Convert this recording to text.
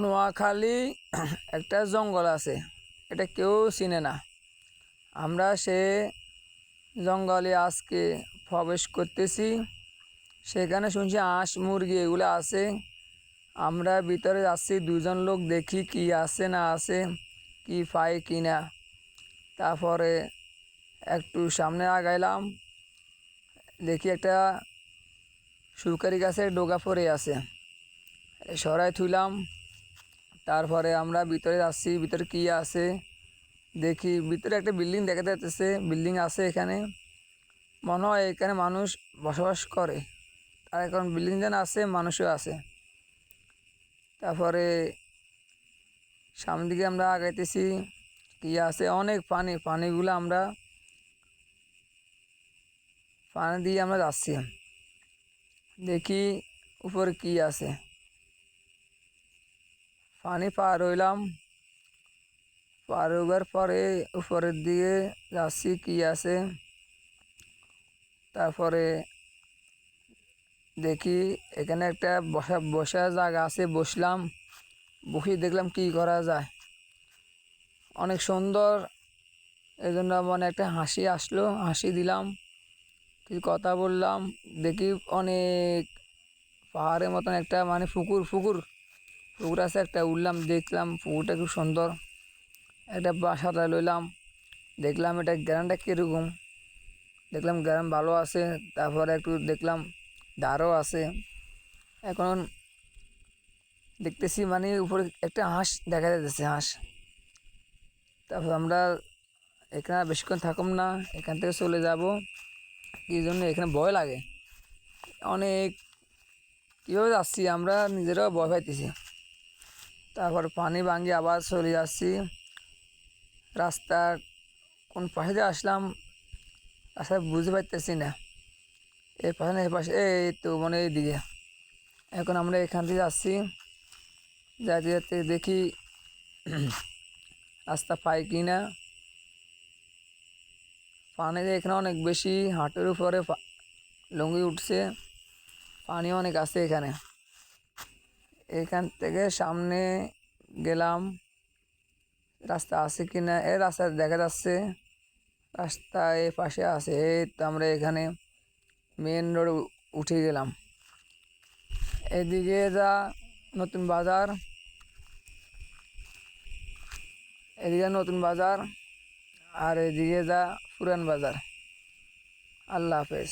নোয়াখালী একটা জঙ্গল আছে, এটা কেউ চিনে না। আমরা সে জঙ্গলে আজকে প্রবেশ করতেছি। সেখানে শুনছি হাঁস মুরগি এগুলো আছে। আমরা ভিতরে যাচ্ছি, দুজন লোক দেখি কি আছে না আছে, কি পাই কি না। তারপরে একটু সামনে আগাইলাম, দেখি একটা সুপারি গাছের ডোগা পড়ে আছে, সরাই থুইলাম। তারপরে আমরা ভিতরে যাচ্ছি, ভিতরে কি আছে দেখি। ভিতরে একটা বিল্ডিং দেখা যাচ্ছে, বিল্ডিং আছে এখানে, মনে হয় এখানে মানুষ বসবাস করে। আর এখন বিল্ডিং যেন আছে, মানুষও আছে। তারপরে সামনের দিকে আমরা আগাইতেছি, কি আছে অনেক পানি, পানিগুলো আমরা পানি দিয়ে আমরা যাচ্ছি, দেখি উপরে কি আছে। পানি পার হইলাম, পার হইবার পরে উপরের দিকে যাচ্ছি কি আছে। তারপরে দেখি এখানে একটা বসার জায়গা আছে, বসলাম, বসে দেখলাম কি করা যায়, অনেক সুন্দর। এই জন্য মানে একটা হাসি আসলো, হাসি দিলাম, কিছু কথা বললাম। দেখি অনেক পাহাড়ের মতন একটা মানে পুকুর পুকুর পুকুর আছে একটা, উঠলাম, দেখলাম পুকুরটা খুব সুন্দর। একটা বাসাটা লইলাম, দেখলাম এটা গ্রামটা কীরকম, দেখলাম গ্রাম ভালো আছে। তারপরে একটু দেখলাম ধারও আছে। এখন দেখতেছি মানে উপরে একটা হাঁস দেখা যাচ্ছে, হাঁস। তারপর আমরা এখানে বেশিক্ষণ থাকুম না, এখান থেকে চলে যাব। এই জন্য এখানে ভয় লাগে অনেক, কীভাবে যাচ্ছি আমরা নিজেরাও ভয় পাইতেছি। তারপর পানি ভাঙি আবার চলে যাচ্ছি। রাস্তার কোন পাশে দিয়ে আসলাম রাস্তা বুঝতে পারতেছি না, এই পাশে না এই পাশে, এই তো মানে এইদিকে। এখন আমরা এখান থেকে যাচ্ছি, যাতে যাতে দেখি রাস্তা পাই কি না। পানি এখানে অনেক বেশি, হাঁটুর উপরে লুঙ্গি উঠছে, পানি অনেক আছে এখানে। এখান থেকে সামনে গেলাম, রাস্তা আছে কি না, এই রাস্তা দেখা যাচ্ছে, রাস্তা এই পাশে আছে। এই তো আমরা এখানে মেন রোড উঠে গেলাম। এদিকে যা নতুন বাজার, এদিকে নতুন বাজার, আর এদিকে যা পুরান বাজার। আল্লাহ হাফেজ।